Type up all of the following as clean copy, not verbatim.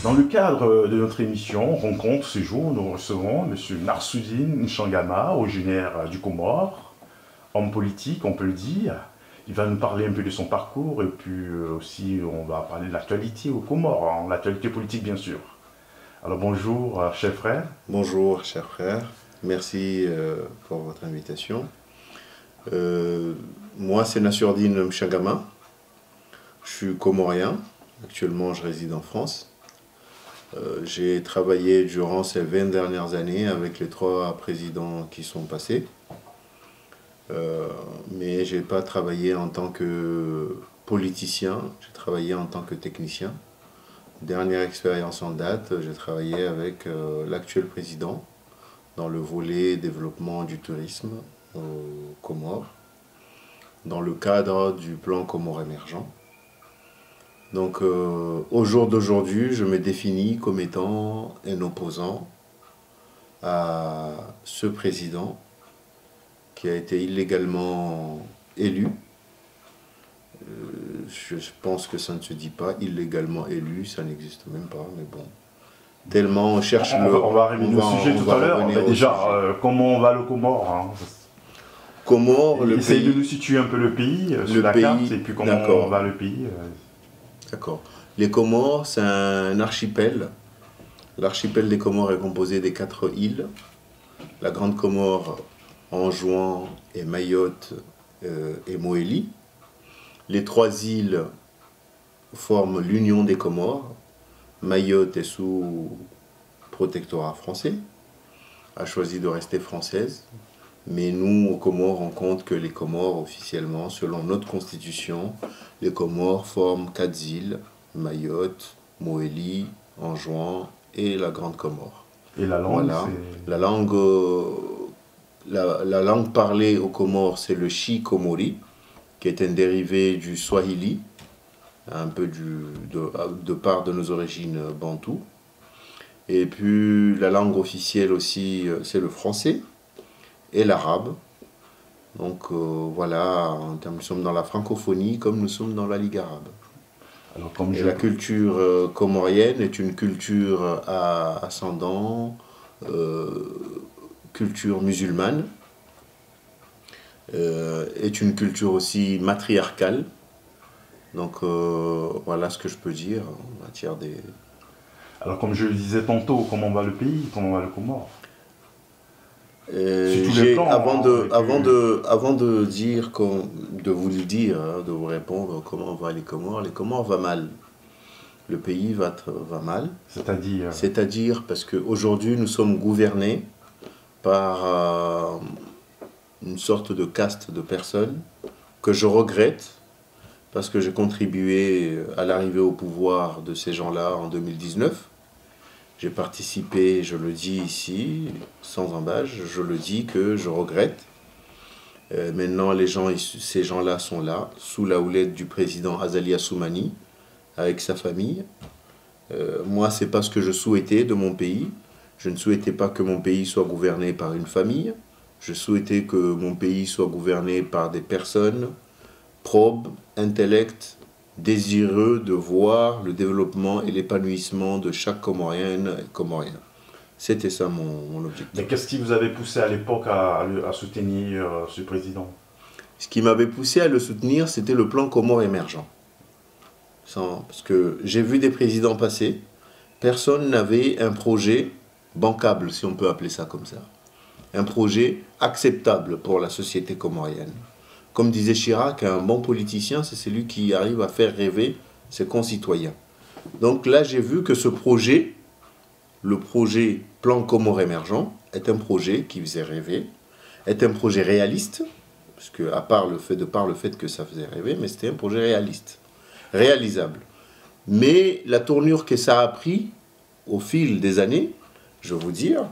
Dans le cadre de notre émission Rencontre ce jour, nous recevons M. Narsoudine Nchangama, originaire du Comore, homme politique, on peut le dire. Il va nous parler un peu de son parcours et puis aussi on va parler de l'actualité au Comore, hein, l'actualité politique bien sûr. Alors bonjour, cher frère. Bonjour, cher frère. Merci pour votre invitation. Moi, c'est Narsoudine Nchangama. Je suis comorien. Actuellement, je réside en France. J'ai travaillé durant ces 20 dernières années avec les 3 présidents qui sont passés. Mais je n'ai pas travaillé en tant que politicien, j'ai travaillé en tant que technicien. Dernière expérience en date, j'ai travaillé avec l'actuel président dans le volet développement du tourisme aux Comores, dans le cadre du plan Comores émergent. Donc au jour d'aujourd'hui, je me définis comme étant un opposant à ce président qui a été illégalement élu. Je pense que ça ne se dit pas, illégalement élu, ça n'existe même pas, mais bon. Tellement on cherche on va arriver au sujet tout à l'heure. Déjà, comment va le Comore, hein? Comore, le Essayez pays... de nous situer un peu le pays sur la carte et puis comment va le pays. D'accord. Les Comores, c'est un archipel. L'archipel des Comores est composé des 4 îles. La Grande Comore, Anjouan et Mayotte et Mohéli. Les 3 îles forment l'Union des Comores. Mayotte est sous protectorat français, a choisi de rester française. Mais nous, aux Comores, on compte que les Comores, officiellement, selon notre constitution, les Comores forment 4 îles, Mayotte, Mohéli, Anjouan et la Grande Comore. Et la langue, voilà. La langue parlée aux Comores, c'est le Chi-Comori, qui est un dérivé du Swahili, un peu de part de nos origines bantoues. Et puis la langue officielle aussi, c'est le français et l'arabe. Donc voilà, nous sommes dans la francophonie comme nous sommes dans la Ligue arabe. Alors, la culture comorienne est une culture à ascendant, culture musulmane, est une culture aussi matriarcale. Donc voilà ce que je peux dire en matière des... Alors comme je le disais tantôt, comment va le pays, comment va le Comore? Avant de dire, de vous le dire, hein, de vous répondre comment va les Comores va mal. Le pays va mal. C'est-à-dire? C'est-à-dire parce qu'aujourd'hui nous sommes gouvernés par une sorte de caste de personnes que je regrette parce que j'ai contribué à l'arrivée au pouvoir de ces gens-là en 2019. J'ai participé, je le dis ici, sans embâche, je le dis que je regrette. Maintenant, ces gens-là sont là, sous la houlette du président Azali Assoumani, avec sa famille. Moi, ce n'est pas ce que je souhaitais de mon pays. Je ne souhaitais pas que mon pays soit gouverné par une famille. Je souhaitais que mon pays soit gouverné par des personnes probes, intellects, désireux de voir le développement et l'épanouissement de chaque Comorienne et Comorien. C'était ça mon objectif. Mais qu'est-ce qui vous avait poussé à l'époque à soutenir ce président? Ce qui m'avait poussé à le soutenir, c'était le plan Comores émergent. Parce que j'ai vu des présidents passer, personne n'avait un projet bancable, si on peut appeler ça comme ça. Un projet acceptable pour la société comorienne. Comme disait Chirac, un bon politicien, c'est celui qui arrive à faire rêver ses concitoyens. Donc là, j'ai vu que ce projet, le projet Plan Comores émergent, est un projet qui faisait rêver, est un projet réaliste, parce que par le fait que ça faisait rêver, mais c'était un projet réaliste, réalisable. Mais la tournure que ça a pris au fil des années, je veux vous dire,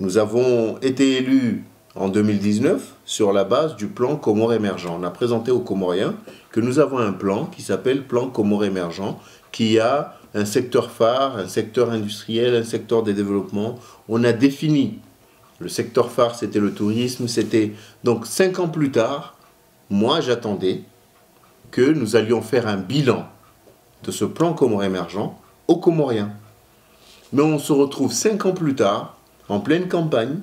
nous avons été élus en 2019 sur la base du plan Comores émergent. On a présenté aux Comoriens que nous avons un plan qui s'appelle Plan Comores émergent, qui a un secteur phare, un secteur industriel, un secteur de développement. On a défini. Le secteur phare, c'était le tourisme. Donc 5 ans plus tard, moi j'attendais que nous allions faire un bilan de ce plan Comores émergent aux Comoriens. Mais on se retrouve 5 ans plus tard, en pleine campagne,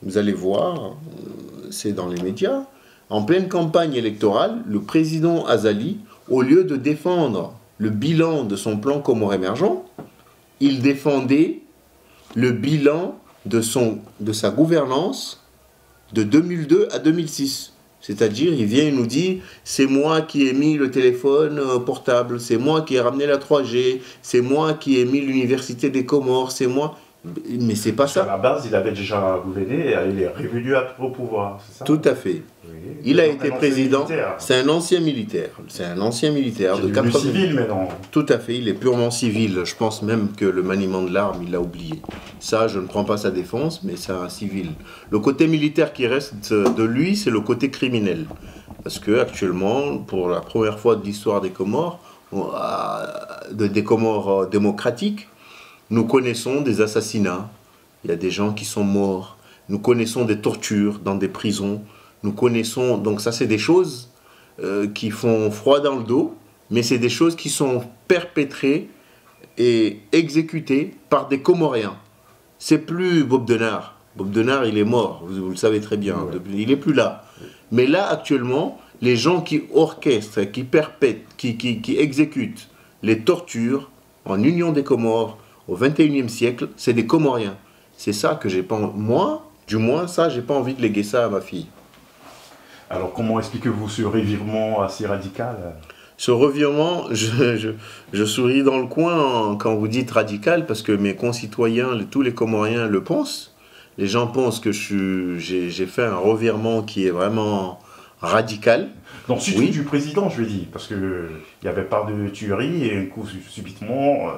vous allez voir, c'est dans les médias, en pleine campagne électorale, le président Azali, au lieu de défendre le bilan de son plan Comores émergent, il défendait le bilan de sa gouvernance de 2002 à 2006. C'est-à-dire, il vient et nous dit, c'est moi qui ai mis le téléphone portable, c'est moi qui ai ramené la 3G, c'est moi qui ai mis l'université des Comores, c'est moi... Mais c'est pas ça. À la base, il avait déjà gouverné et il est revenu au pouvoir, c'est ça? Tout à fait. Oui. Il a été président. Militaire. C'est un ancien militaire. C'est un ancien militaire de 80 80. civil maintenant. Tout à fait. Il est purement civil. Je pense même que le maniement de l'arme, il l'a oublié. Ça, je ne prends pas sa défense, mais c'est un civil. Le côté militaire qui reste de lui, c'est le côté criminel. Parce que actuellement, pour la première fois de l'histoire des Comores, des Comores démocratiques, nous connaissons des assassinats, il y a des gens qui sont morts, nous connaissons des tortures dans des prisons, nous connaissons, donc ça c'est des choses qui font froid dans le dos, mais c'est des choses qui sont perpétrées et exécutées par des Comoriens. C'est plus Bob Denard. Bob Denard, il est mort, vous le savez très bien, Ouais. il n'est plus là. Mais là, actuellement, les gens qui orchestrent, qui perpètrent, qui exécutent les tortures en Union des Comores, au XXIe siècle, c'est des Comoriens. C'est ça que j'ai pas... Moi, du moins, ça, j'ai pas envie de léguer ça à ma fille. Alors, comment expliquez-vous ce revirement assez radical? Ce revirement, je souris dans le coin quand vous dites radical, parce que mes concitoyens, tous les Comoriens le pensent. Les gens pensent que j'ai fait un revirement qui est vraiment radical. Donc, surtout Oui. du président, je vais dire, parce qu'il n'y avait pas de tuerie et un coup, subitement,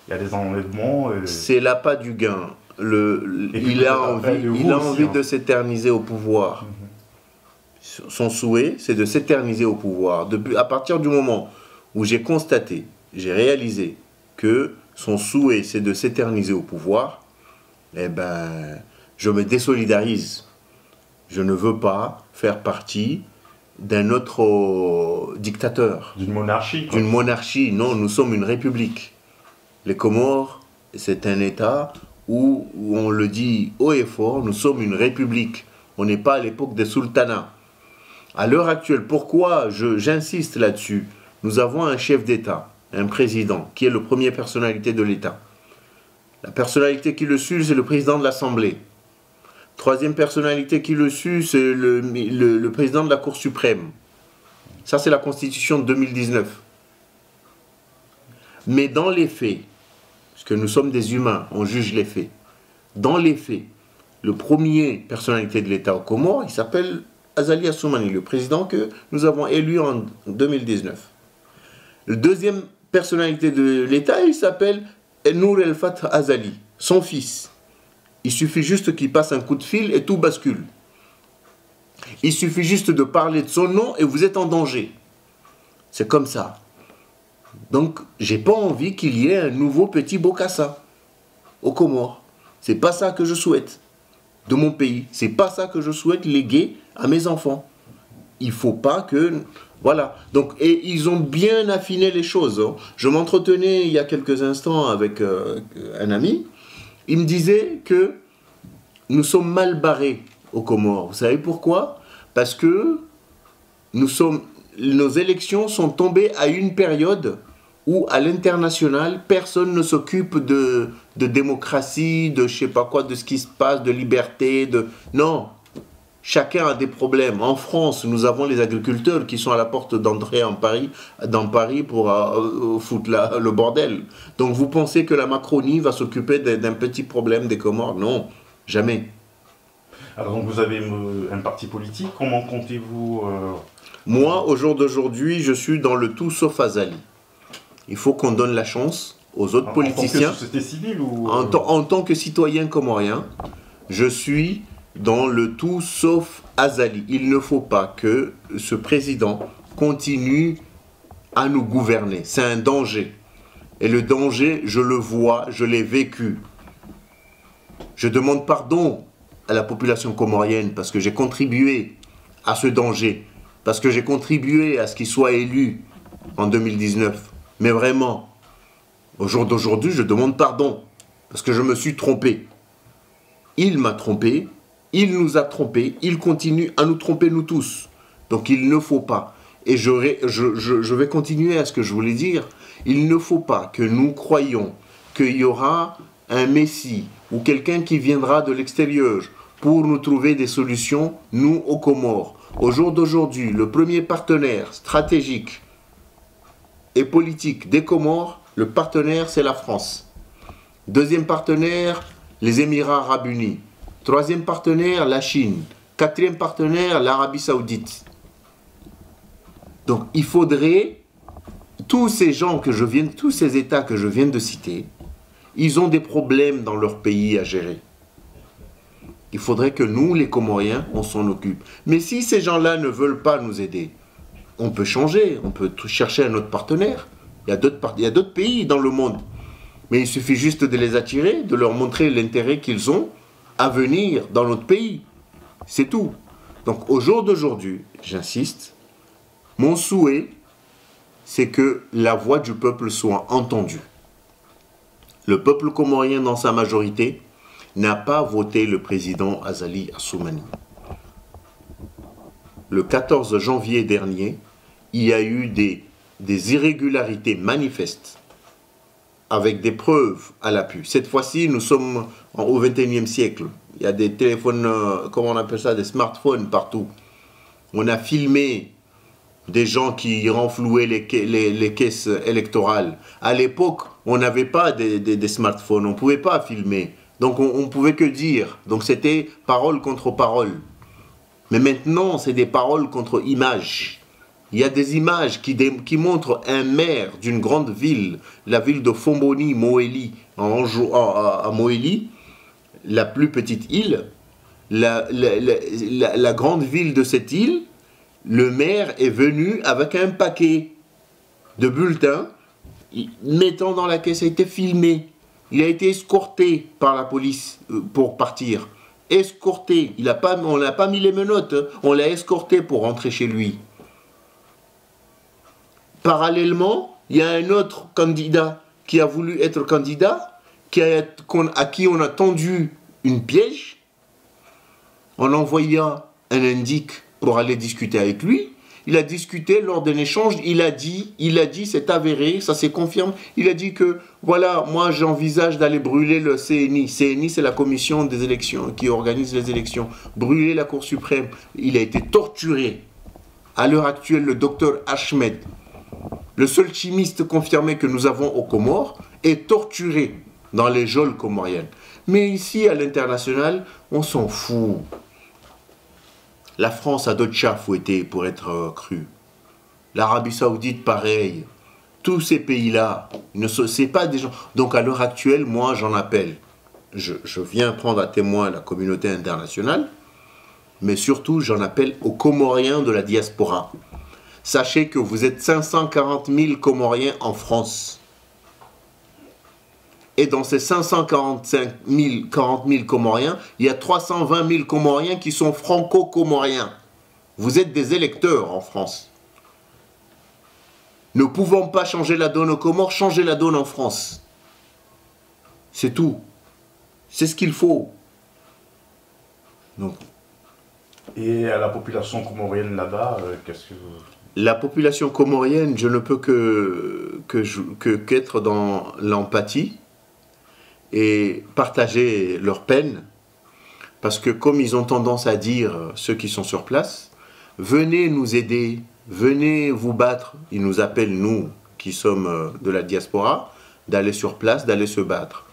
il y a des enlèvements. C'est l'appât du gain. Et puis, Il a peut-être après envie, de vous il a aussi, envie hein. de s'éterniser au pouvoir. Son souhait, c'est de s'éterniser au pouvoir. À partir du moment où j'ai constaté, j'ai réalisé que son souhait, c'est de s'éterniser au pouvoir, eh ben, je me désolidarise. Je ne veux pas faire partie d'un autre dictateur. D'une monarchie. quoi. D'une monarchie. Non, nous sommes une république. Les Comores, c'est un État où on le dit haut et fort, nous sommes une république. On n'est pas à l'époque des sultanats. À l'heure actuelle, pourquoi j'insiste là-dessus? Nous avons un chef d'État, un président, qui est la première personnalité de l'État. La personnalité qui le suit, c'est le président de l'Assemblée. Troisième personnalité qui le suit, c'est le président de la Cour suprême. Ça, c'est la Constitution de 2019. Mais dans les faits, parce que nous sommes des humains, on juge les faits. Dans les faits, le premier personnalité de l'État aux Comores, il s'appelle Azali Assoumani, le président que nous avons élu en 2019. Le deuxième personnalité de l'État, il s'appelle Nour El Fath Azali, son fils. Il suffit juste qu'il passe un coup de fil et tout bascule. Il suffit juste de parler de son nom et vous êtes en danger. C'est comme ça. Donc, j'ai pas envie qu'il y ait un nouveau petit Bokassa aux Comores. C'est pas ça que je souhaite de mon pays. C'est pas ça que je souhaite léguer à mes enfants. Il faut pas que... Voilà. Donc, et ils ont bien affiné les choses. Hein. Je m'entretenais il y a quelques instants avec un ami. Il me disait que nous sommes mal barrés aux Comores. Vous savez pourquoi? Parce que nos élections sont tombées à une période où, à l'international, personne ne s'occupe de démocratie, de je sais pas quoi, de ce qui se passe, de liberté, Non. Chacun a des problèmes. En France, nous avons les agriculteurs qui sont à la porte d'entrée dans Paris pour foutre le bordel. Donc vous pensez que la Macronie va s'occuper d'un petit problème des Comores? Non, jamais. Alors, donc, vous avez un parti politique. Comment comptez-vous Moi, au jour d'aujourd'hui, je suis dans le tout sauf Azali. Il faut qu'on donne la chance aux autres politiciens. En tant que société civile ou... En tant que citoyen comorien, je suis dans le tout sauf Azali. Il ne faut pas que ce président continue à nous gouverner. C'est un danger. Et le danger, je le vois, je l'ai vécu. Je demande pardon à la population comorienne parce que j'ai contribué à ce danger, parce que j'ai contribué à ce qu'il soit élu en 2019. Mais vraiment, au jour d'aujourd'hui, je demande pardon. Parce que je me suis trompé. Il m'a trompé, il nous a trompés, il continue à nous tromper nous tous. Donc il ne faut pas. Et je vais continuer à ce que je voulais dire. Il ne faut pas que nous croyions qu'il y aura un Messie ou quelqu'un qui viendra de l'extérieur pour nous trouver des solutions, nous, aux Comores. Au jour d'aujourd'hui, le premier partenaire stratégique et politique des Comores, le partenaire, c'est la France. Deuxième partenaire, les Émirats arabes unis. Troisième partenaire, la Chine. Quatrième partenaire, l'Arabie saoudite. Donc, il faudrait, tous ces États que je viens de citer, ils ont des problèmes dans leur pays à gérer. Il faudrait que nous, les Comoriens, on s'en occupe. Mais si ces gens-là ne veulent pas nous aider, on peut changer, on peut chercher un autre partenaire. Il y a d'autres pays dans le monde. Mais il suffit juste de les attirer, de leur montrer l'intérêt qu'ils ont à venir dans notre pays. C'est tout. Donc au jour d'aujourd'hui, j'insiste, mon souhait, c'est que la voix du peuple soit entendue. Le peuple comorien dans sa majorité n'a pas voté le président Azali Assoumani. Le 14 janvier dernier, il y a eu des irrégularités manifestes avec des preuves à l'appui. Cette fois-ci, nous sommes au XXIe siècle. Il y a des téléphones, comment on appelle ça, des smartphones partout. On a filmé des gens qui renflouaient les caisses électorales. À l'époque, on n'avait pas des smartphones, on ne pouvait pas filmer. Donc on ne pouvait que dire. Donc c'était parole contre parole. Mais maintenant, c'est des paroles contre images. Il y a des images qui montrent un maire d'une grande ville, la ville de Fomboni, Moélie, à Moélie, la plus petite île, la grande ville de cette île. Le maire est venu avec un paquet de bulletins, mettant dans la caisse, a été filmé. Il a été escorté par la police pour partir. Escorté. On n'a pas mis les menottes, hein. On l'a escorté pour rentrer chez lui. Parallèlement, il y a un autre candidat qui a voulu être candidat, à qui on a tendu une piège en envoyant un indique pour aller discuter avec lui. Il a discuté lors d'un échange, il a dit, c'est avéré, ça s'est confirmé, il a dit que, voilà, moi j'envisage d'aller brûler le CNI. CNI, c'est la commission des élections, qui organise les élections. Brûler la Cour suprême. Il a été torturé. À l'heure actuelle, le docteur Ahmed, le seul chimiste confirmé que nous avons aux Comores, est torturé dans les geôles comoriennes. Mais ici, à l'international, on s'en fout. La France a d'autres chats fouettés pour être crue. L'Arabie saoudite, pareil. Tous ces pays-là, c'est pas des gens... Donc à l'heure actuelle, moi, j'en appelle. Je viens prendre à témoin la communauté internationale, mais surtout, j'en appelle aux Comoriens de la diaspora. Sachez que vous êtes 540 000 Comoriens en France. Et dans ces 540 000 Comoriens, il y a 320 000 Comoriens qui sont franco-comoriens. Vous êtes des électeurs en France. Ne pouvant pas changer la donne aux Comores, changez la donne en France. C'est tout. C'est ce qu'il faut. Donc. Et à la population comorienne là-bas, qu'est-ce que... La population comorienne, je ne peux qu'être dans l'empathie et partager leur peine, parce que comme ils ont tendance à dire, ceux qui sont sur place, venez nous aider, venez vous battre. Ils nous appellent, nous, qui sommes de la diaspora, d'aller sur place, d'aller se battre.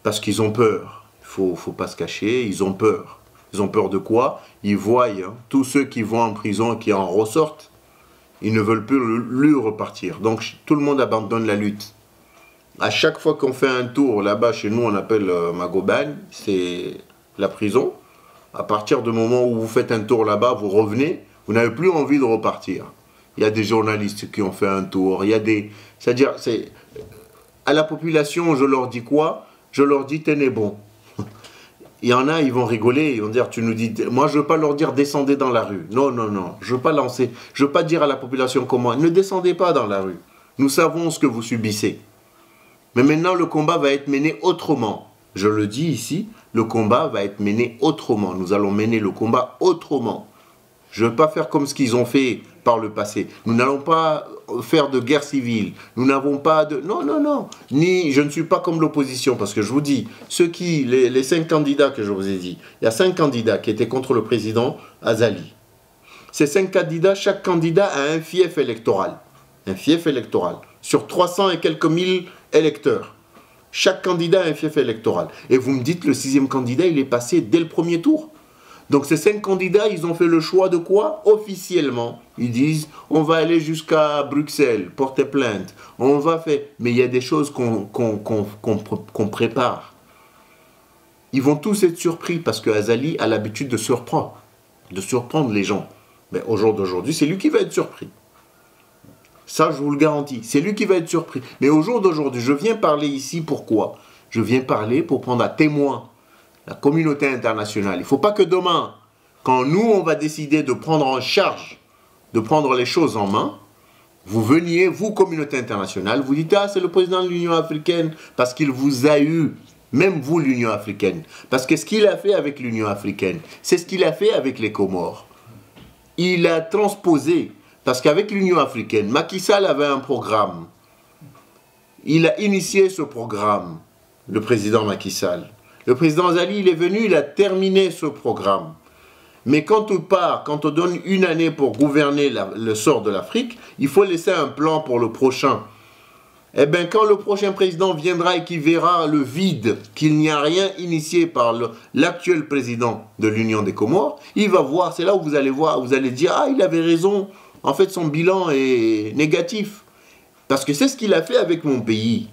Parce qu'ils ont peur. Il ne faut pas se cacher, ils ont peur. Ils ont peur de quoi? Ils voient tous ceux qui vont en prison et qui en ressortent, ils ne veulent plus lui repartir. Donc tout le monde abandonne la lutte. À chaque fois qu'on fait un tour, là-bas, chez nous, on appelle Magoban, c'est la prison. À partir du moment où vous faites un tour là-bas, vous revenez, vous n'avez plus envie de repartir. Il y a des journalistes qui ont fait un tour, il y a des... C'est-à-dire, à la population, je leur dis quoi? Je leur dis, tenez bon. Il y en a, ils vont rigoler, ils vont dire, tu nous dis... Moi, je ne veux pas leur dire, descendez dans la rue. Non, non, non, je ne veux pas lancer. Je ne veux pas dire à la population comment. Ne descendez pas dans la rue. Nous savons ce que vous subissez. Mais maintenant, le combat va être mené autrement. je le dis ici, le combat va être mené autrement. Nous allons mener le combat autrement. Je ne veux pas faire comme ce qu'ils ont fait par le passé. Nous n'allons pas faire de guerre civile. Nous n'avons pas de... Non, non, non. Ni, je ne suis pas comme l'opposition, parce que je vous dis, les 5 candidats que je vous ai dit, il y a 5 candidats qui étaient contre le président Azali. Ces 5 candidats, chaque candidat a un fief électoral. Un fief électoral. Sur 300 et quelques mille électeurs. Chaque candidat a un fief électoral. Et vous me dites, le 6e candidat, il est passé dès le premier tour. Donc ces 5 candidats, ils ont fait le choix de quoi? Officiellement. Ils disent, on va aller jusqu'à Bruxelles, porter plainte. On va faire... Mais il y a des choses qu'on prépare. Ils vont tous être surpris parce que Azali a l'habitude de surprendre les gens. Mais au jour d'aujourd'hui, c'est lui qui va être surpris. Ça, je vous le garantis. C'est lui qui va être surpris. Mais au jour d'aujourd'hui, je viens parler ici, pourquoi? Je viens parler pour prendre à témoin la communauté internationale. Il ne faut pas que demain, quand nous, on va décider de prendre en charge, de prendre les choses en main, vous veniez, vous, communauté internationale, vous dites, ah, c'est le président de l'Union africaine, parce qu'il vous a eu, même vous, l'Union africaine. Parce que ce qu'il a fait avec l'Union africaine, c'est ce qu'il a fait avec les Comores. Il a transposé, parce qu'avec l'Union africaine, Macky Sall avait un programme. Il a initié ce programme, le président Macky Sall. Le président Azali, il est venu, il a terminé ce programme. Mais quand on part, quand on donne une année pour gouverner le sort de l'Afrique, il faut laisser un plan pour le prochain. Eh bien, quand le prochain président viendra et qu'il verra le vide, qu'il n'y a rien initié par l'actuel président de l'Union des Comores, il va voir, c'est là où vous allez voir, vous allez dire, ah, il avait raison, en fait son bilan est négatif. Parce que c'est ce qu'il a fait avec mon pays.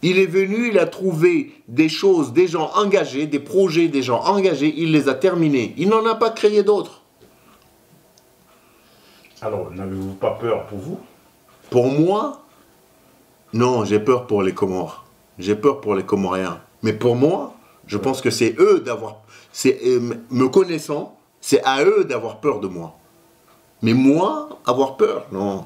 Il est venu, il a trouvé des choses, des gens engagés, des projets des gens engagés, il les a terminés. Il n'en a pas créé d'autres. Alors, n'avez-vous pas peur pour vous? Pour moi, non, j'ai peur pour les Comores. J'ai peur pour les Comoriens. Mais pour moi, je pense que c'est eux d'avoir... Me connaissant, c'est à eux d'avoir peur de moi. Mais moi, avoir peur, non.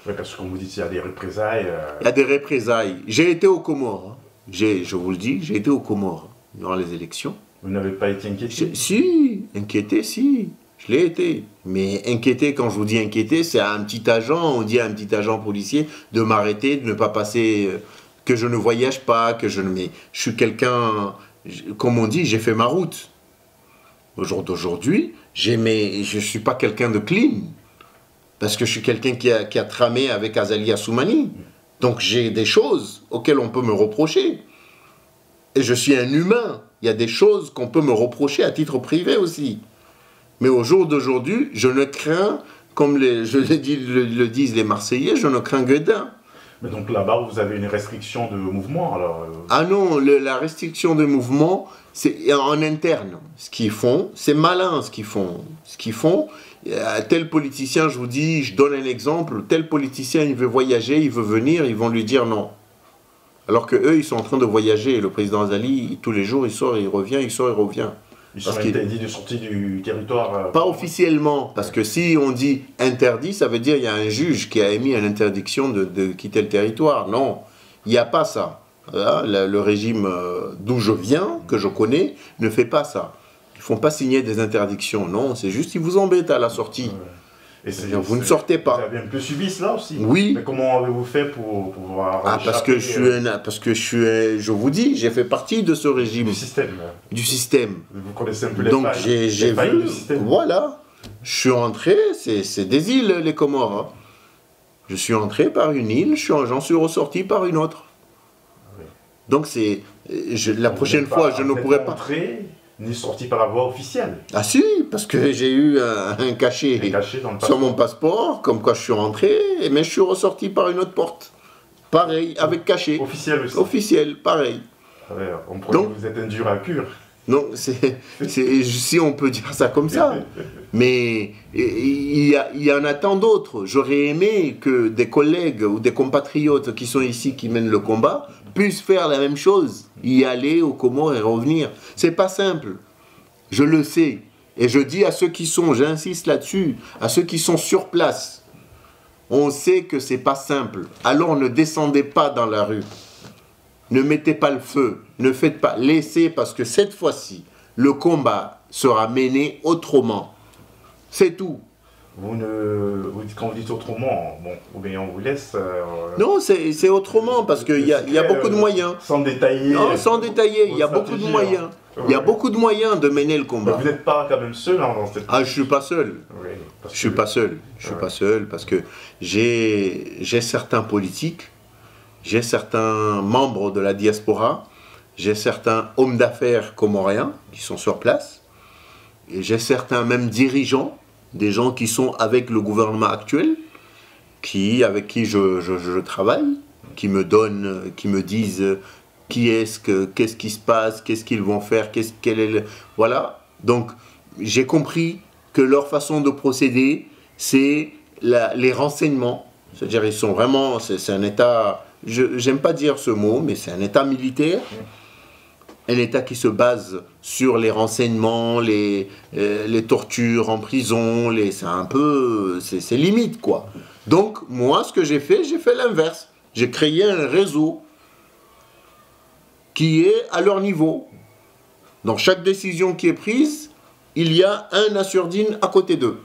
Oui, parce que comme vous dites, il y a des représailles. Il y a des représailles. J'ai été aux Comores. Je vous le dis, j'ai été aux Comores durant les élections. Vous n'avez pas été inquiété? Si, inquiété, si. Je l'ai été. Mais inquiété, quand je vous dis inquiété, c'est à un petit agent, on dit à un petit agent policier de m'arrêter, de ne pas passer, que je ne voyage pas, que je ne... Mais je suis quelqu'un, comme on dit, j'ai fait ma route. Au jour d'aujourd'hui, je ne suis pas quelqu'un de clean. Parce que je suis quelqu'un qui a tramé avec Azali Assoumani. Donc j'ai des choses auxquelles on peut me reprocher. Et je suis un humain. Il y a des choses qu'on peut me reprocher à titre privé aussi. Mais au jour d'aujourd'hui, je ne crains, comme le disent les Marseillais, je ne crains que d'un. Mais donc là-bas, vous avez une restriction de mouvement alors Ah non, la restriction de mouvement, c'est en interne. Ce qu'ils font, c'est malin ce qu'ils font. Ce qu'ils font, tel politicien, je vous dis, je donne un exemple, tel politicien, il veut voyager, il veut venir, ils vont lui dire non. Alors qu'eux, ils sont en train de voyager. Et le président Azali, tous les jours, il sort, il revient, il sort, il revient. Ils sont interdits de sortir du territoire Pas officiellement, parce que si on dit interdit, ça veut dire qu'il y a un juge qui a émis une interdiction de quitter le territoire. Non, il n'y a pas ça. Là, le régime d'où je viens, que je connais, ne fait pas ça. Ils ne font pas signer des interdictions, non, c'est juste qu'ils vous embêtent à la sortie. Et vous ne sortez pas. Vous avez un peu subi cela aussi. Oui. Mais comment avez-vous fait pour pouvoir... parce que je vous dis, j'ai fait partie de ce régime. Du système. Du système. Vous connaissez un peu les Donc failles, j'ai vu, du système. voilà. Je suis entré, c'est des îles, les Comores. Hein. Je suis entré par une île, j'en suis ressorti par une autre. Oui. Donc la prochaine fois, je ne pourrai pas... Ni sorti par la voie officielle. Ah si, parce que j'ai eu un cachet dans le sur mon passeport, comme quoi je suis rentré, mais je suis ressorti par une autre porte. Pareil, avec cachet. Officiel aussi. Officiel, pareil. Ouais, on pourrait Donc, vous êtes un dur à cure. Non, si on peut dire ça comme ça. Mais il y en a tant d'autres. J'aurais aimé que des collègues ou des compatriotes qui sont ici, qui mènent le combat, puissent faire la même chose. Y aller aux Comores et revenir. C'est pas simple. Je le sais. Et je dis à ceux qui sont, j'insiste là-dessus, à ceux qui sont sur place, on sait que c'est pas simple. Alors ne descendez pas dans la rue. ne mettez pas le feu, ne faites pas, laissez, parce que cette fois-ci, le combat sera mené autrement. C'est tout. Quand vous dites autrement, bon, ou bien on vous laisse... Non, c'est autrement, parce qu'il y a beaucoup de moyens. Sans détailler. Non, sans détailler, il y a beaucoup de moyens. Il y a beaucoup de moyens de mener le combat. Mais vous n'êtes pas quand même seul dans cette... Ah, je suis pas seul. Oui, Je suis pas seul. Je suis pas seul, parce que j'ai certains politiques, j'ai certains membres de la diaspora, j'ai certains hommes d'affaires comoriens qui sont sur place, et j'ai certains même dirigeants, des gens qui sont avec le gouvernement actuel, avec qui je travaille, qui me donnent, qui me disent qu'est-ce qui se passe, qu'est-ce qu'ils vont faire, voilà. Donc j'ai compris que leur façon de procéder, c'est les renseignements. C'est-à-dire ils sont vraiment, c'est un État, j'aime pas dire ce mot, mais c'est un État militaire. Un État qui se base sur les renseignements, les tortures en prison, c'est un peu, c'est limite quoi. Donc moi, ce que j'ai fait l'inverse. J'ai créé un réseau qui est à leur niveau. Dans chaque décision qui est prise, il y a un Nassourdine à côté d'eux.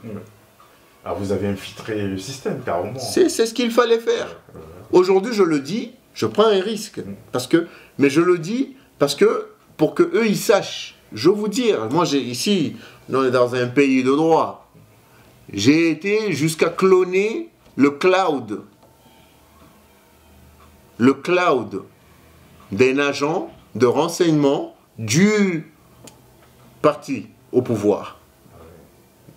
Alors vous avez infiltré le système carrément. C'est ce qu'il fallait faire. Aujourd'hui, je le dis, je prends un risque. Mais je le dis parce que pour que eux ils sachent. Je vais vous dire, moi ici, on est dans un pays de droit. J'ai été jusqu'à cloner le cloud d'un agent de renseignement du parti au pouvoir.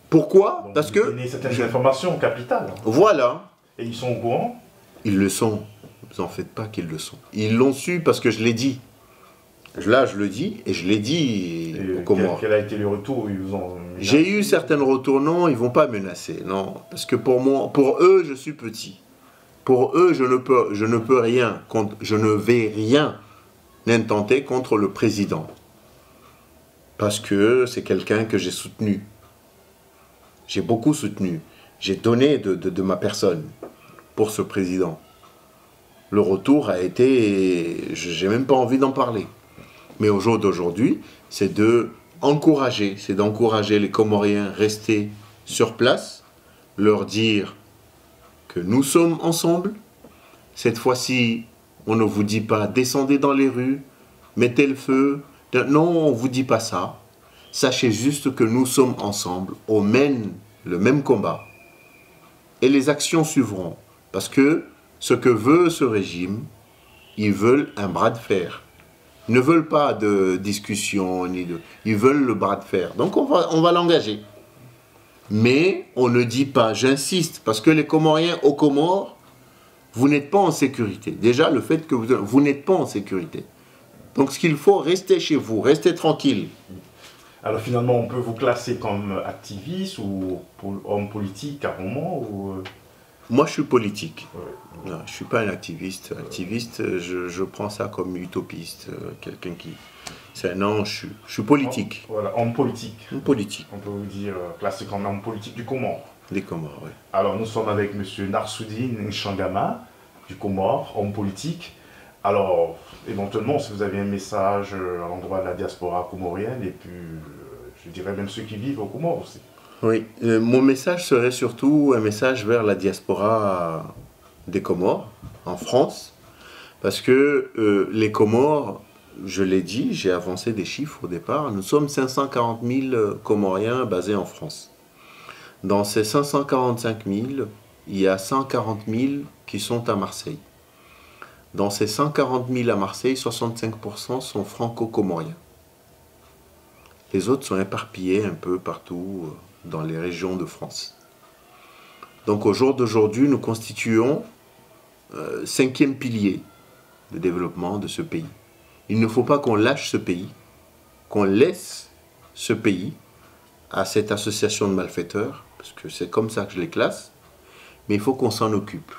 Pourquoi? Donc, parce vous que... donnez certaines informations capitales. Voilà. Et ils sont au courant? Ils le sont. Vous en faites pas qu'ils le sont. Ils l'ont su parce que je l'ai dit. Là, je le dis, et je l'ai dit aux Comores. Quel a été le retour? J'ai eu certains retours, non, ils ne vont pas menacer, non. Parce que pour eux, je suis petit. Pour eux, je ne peux rien, je ne vais rien intenter contre le président. Parce que c'est quelqu'un que j'ai soutenu. J'ai beaucoup soutenu. J'ai donné de ma personne pour ce président. Le retour a été... Je n'ai même pas envie d'en parler. Mais au jour d'aujourd'hui, c'est d'encourager les Comoriens à rester sur place, leur dire que nous sommes ensemble. Cette fois-ci, on ne vous dit pas descendez dans les rues, mettez le feu. Non, on ne vous dit pas ça. Sachez juste que nous sommes ensemble, on mène le même combat. Et les actions suivront. Parce que ce que veut ce régime, ils veulent un bras de fer. Ils ne veulent pas de discussion, ils veulent le bras de fer. Donc on va l'engager. Mais on ne dit pas, j'insiste, parce que les Comoriens aux Comores, vous n'êtes pas en sécurité. Déjà, le fait que vous n'êtes pas en sécurité. Donc ce qu'il faut, rester chez vous, rester tranquille. Alors finalement, on peut vous classer comme activiste ou homme politique à un moment ou... Moi, je suis politique. Ouais. Non, je ne suis pas un activiste. Activiste, je prends ça comme utopiste. Quelqu'un qui... Non, je suis politique. Voilà, homme politique. Homme politique. On peut vous dire classé comme homme politique du Comore. Des Comores, oui. Alors nous sommes avec M. Narsoudine Nchangama du Comore, homme politique. Alors, éventuellement, si vous avez un message à l'endroit de la diaspora comorienne et puis, je dirais même ceux qui vivent au Comore aussi. Oui, mon message serait surtout un message vers la diaspora des Comores, en France, parce que les Comores, je l'ai dit, j'ai avancé des chiffres au départ, nous sommes 540 000 Comoriens basés en France. Dans ces 545 000, il y a 140 000 qui sont à Marseille. Dans ces 140 000 à Marseille, 65% sont franco-comoriens. Les autres sont éparpillés un peu partout dans les régions de France. Donc au jour d'aujourd'hui, nous constituons 5e pilier de développement de ce pays. Il ne faut pas qu'on lâche ce pays, qu'on laisse ce pays à cette association de malfaiteurs, parce que c'est comme ça que je les classe, mais il faut qu'on s'en occupe.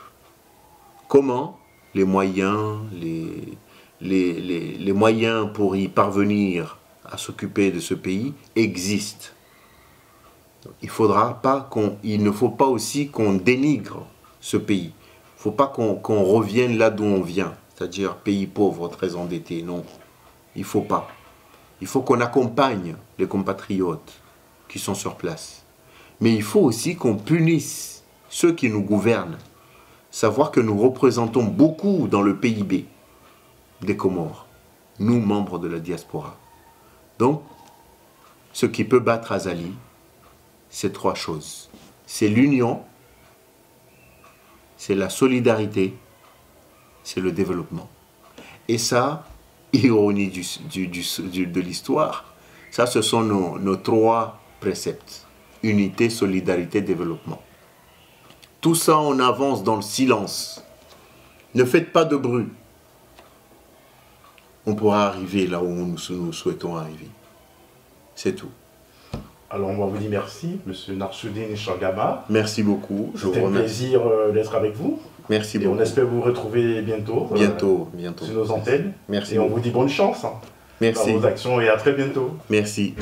Comment? Les moyens, les moyens pour y parvenir à s'occuper de ce pays existent. Il ne faut pas aussi qu'on dénigre ce pays. Il ne faut pas qu'on revienne là d'où on vient, c'est-à-dire pays pauvre, très endetté. Non, il ne faut pas. Il faut qu'on accompagne les compatriotes qui sont sur place. Mais il faut aussi qu'on punisse ceux qui nous gouvernent. Savoir que nous représentons beaucoup dans le PIB des Comores, nous, membres de la diaspora. Donc, ce qui peut battre Azali, c'est 3 choses. C'est l'union, c'est la solidarité, c'est le développement. Et ça, ironie de l'histoire, ça, ce sont nos 3 préceptes. Unité, solidarité, développement. Tout ça, on avance dans le silence. Ne faites pas de bruit. On pourra arriver là où nous souhaitons arriver. C'est tout. Alors, on va vous dire merci, M. Narsoudine Nchangama. Merci beaucoup. C'était un plaisir d'être avec vous. Merci et beaucoup. On espère vous retrouver bientôt. Bientôt. Sur nos antennes. Merci. Et on vous dit bonne chance. Merci. Dans vos actions et à très bientôt. Merci.